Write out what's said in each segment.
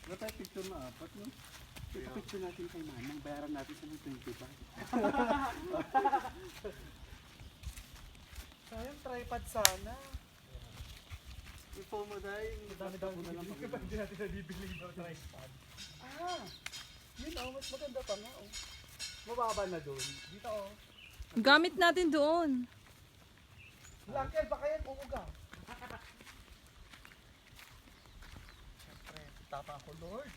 Dapat picture na apat, no? Picture natin kay Manang, bayaran natin sa ng 25. Sayang tripod sana. Info mo dahil, Dami-dami na lang pag hindi natin nabibili ng tripod. Ah! Yun oh, mas maganda pa nga oh. Mababa na doon. Dito oh. Gamit natin doon. Langkel, baka yan uuga. Siyempre, tapa ako Lord.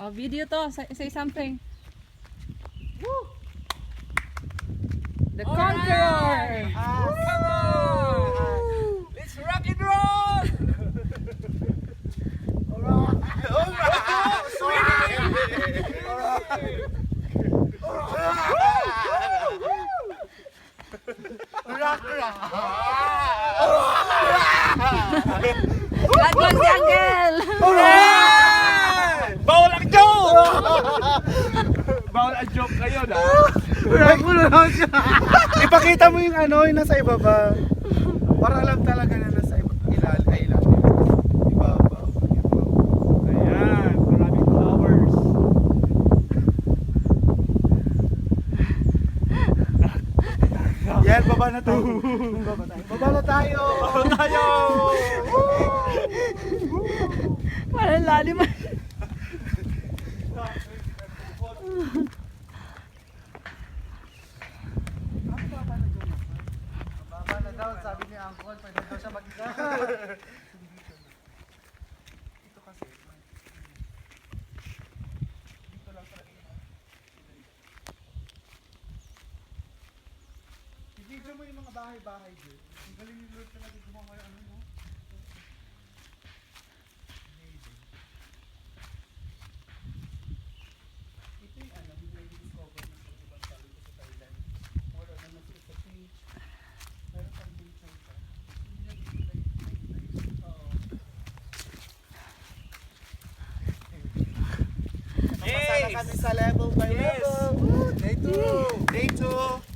Oh, video to. Say something. Woo! The Conqueror! Come on! Let's rock and roll! Laglag si Uncle! Bawal ang joke! Bawal ang joke kayo na. Ipakita mo yung ano, yung nasa ibaba. Para alam talaga na nasa ilalim. Ibaba. Ayan, maraming flowers. Yan, baba na tayo. Baba na tayo. Baba tayo. Parang lalim. Baba na daw, sabi ni Uncle, pwede daw siya mag-isa. Ito kasi. Dito lang sa i-video mo yung mga bahay-bahay dyan. Ang galing ni Lord talaga gumawa yung ano mo. Ito yung ano, yung discover ng pag-ibang tao dito sa Thailand. Wala na nasa sa page. Meron pang nature pa. Hindi na dito like oo. Napasala kami sa level by level. Day 2! Day 2!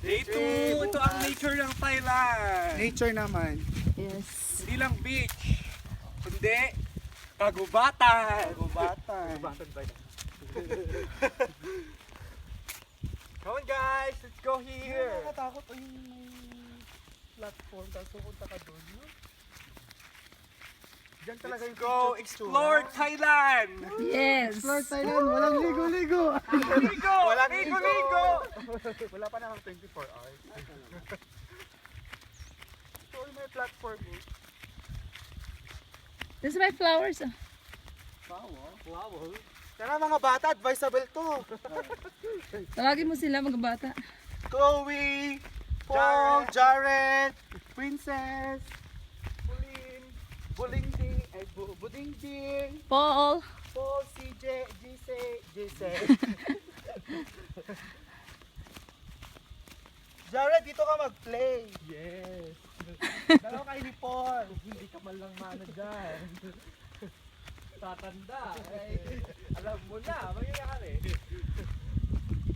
Day 2, ito ang nature ng Thailand. Nature naman. Yes. Hindi lang beach, kundi kagubatan. Gubatan. Come on guys, let's go here. Nakakatakot o yung may platform tapos pupunta ka doon. No? Diyan talaga Let's yung go picture. explore Thailand. Yes. Explore Thailand. Walang ligo-ligo. Ligo! Walang Ligo! Wala pa namang 24 hours. Ito yung may platform eh. This is my flowers. Oh. Wow. Tara mga bata, advisable to. Tawagin mo sila mga bata. Chloe, Paul, Jared, Princess, Budingding, Paul. Paul, CJ, Gise. Jared, dito ka mag-play. Yes. Dalawa kayo ni Paul. Hindi ka man lang mana dyan. Tatanda. Eh, alam mo na, mangyayari.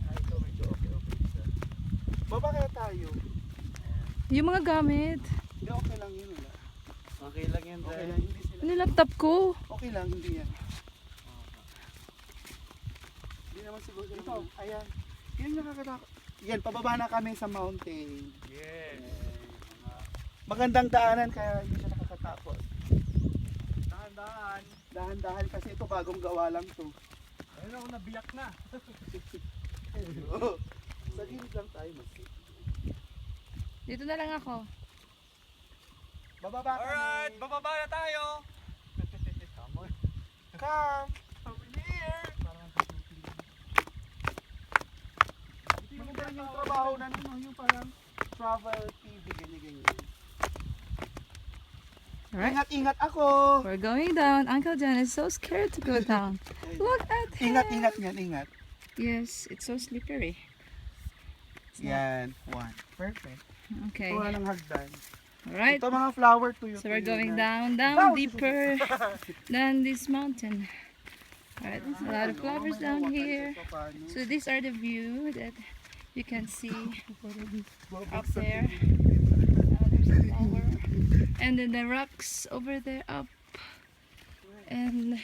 Ay, ito medyo okay siya. Baba kaya tayo? Yung mga gamit. Hindi, okay lang yun. Wala. Okay lang yan, Okay lang, hindi sila. Ano yung laptop ko? Okay lang, hindi yan. Hindi naman siguro. Ito, ayan. Yan nakakatakot. Yan, pababa na kami sa mountain. Yes. Magandang daanan kaya hindi siya nakakatakot. Dahan-dahan. Dahan-dahan kasi ito bagong gawa lang to. Ayun ako, nabiyak na. Sa gilid lang tayo mas. Dito na lang ako. Bababa kami. Alright, bababa na tayo. Come. Over here. Maganda rin yung trabaho na ano, yung parang travel TV, ganyan-ganyan. Alright. Ingat-ingat ako. We're going down. Uncle John is so scared to go down. Look at him. Ingat-ingat yan, ingat. Yes, it's so slippery. Yan, one. Perfect. Okay. Ito walang hagdan. Alright. Ito mga flower to you. So we're going down deeper than this mountain. Alright, there's a lot of flowers down here. So these are the view that you can see up there. There's a flower. And then the rocks over there up. And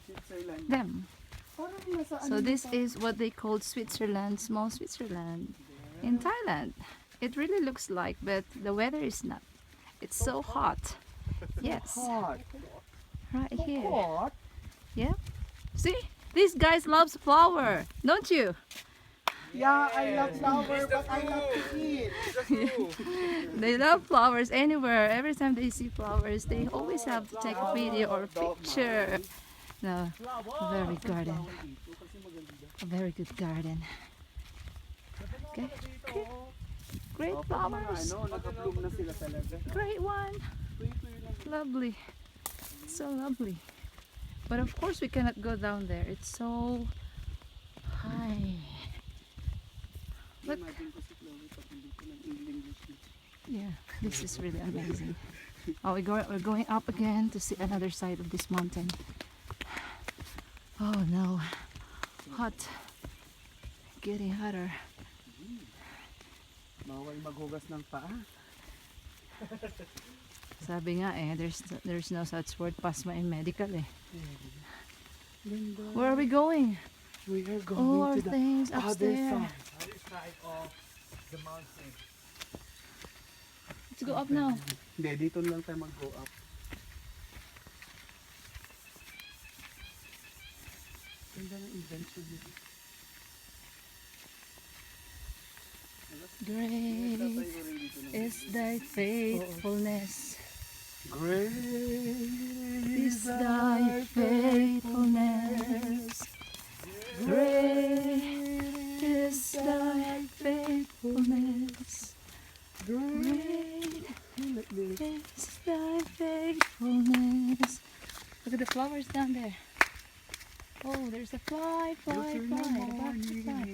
Switzerland. them. Parang nasa So this is what they call Switzerland, small Switzerland in Thailand. It really looks like, but the weather is not. It's so hot. Yes, hot. right here. Hot? Yeah. See, these guys loves flower, don't you? Yeah, I love flower, but I love to eat. They love flowers anywhere. Every time they see flowers, they always have to take a video or a picture. No, a very garden. A very good garden. Okay. Great flowers. Ano, naka-bloom na sila talaga. Great one. Lovely. So lovely. But of course we cannot go down there. It's so high. Look. Imagine ko si Chloe pag hindi ko nag-English. Yeah, this is really amazing. Oh, we're going up again to see another side of this mountain. Oh no, hot, getting hotter. Bawal maghugas ng paa. Sabi nga eh, there's no such word pasma in medical eh. Ganda. Where are we going? We are All going our to the things other upstairs. side. Other side of the mountain. Let's go up now. Hindi, dito lang tayo mag-go up. Ganda ng invention nito. Great is thy faithfulness. Great Is thy faithfulness. Great is thy faithfulness. Great is thy faithfulness. Look at the flowers down there. Oh, there's a fly, fly, fly. A butterfly.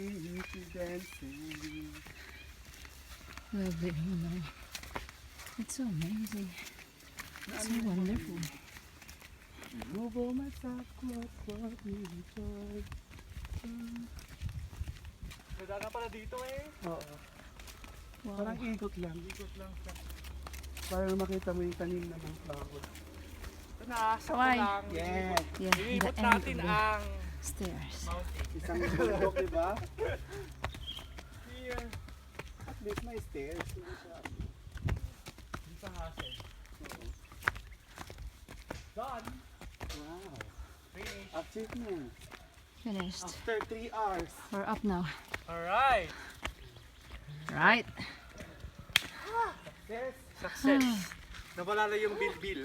Lovely, oh no. It's so amazing. It's so wonderful. Ganda na pala dito eh. Oo. Wow. Parang ikot lang. Para makita mo yung tanim na ng flower. Ito na, sa Why? lang. Yes. Yeah, the Iibot end natin of the ang stairs. mountain. Isang bundok, di ba? Here. At least may stairs. Hindi siya. Dito sa hassle. Done. Wow. Finish. Achievement. Finished. After 3 hours. We're up now. Alright. Right. Yes. Success. Nawala na yung bilbil.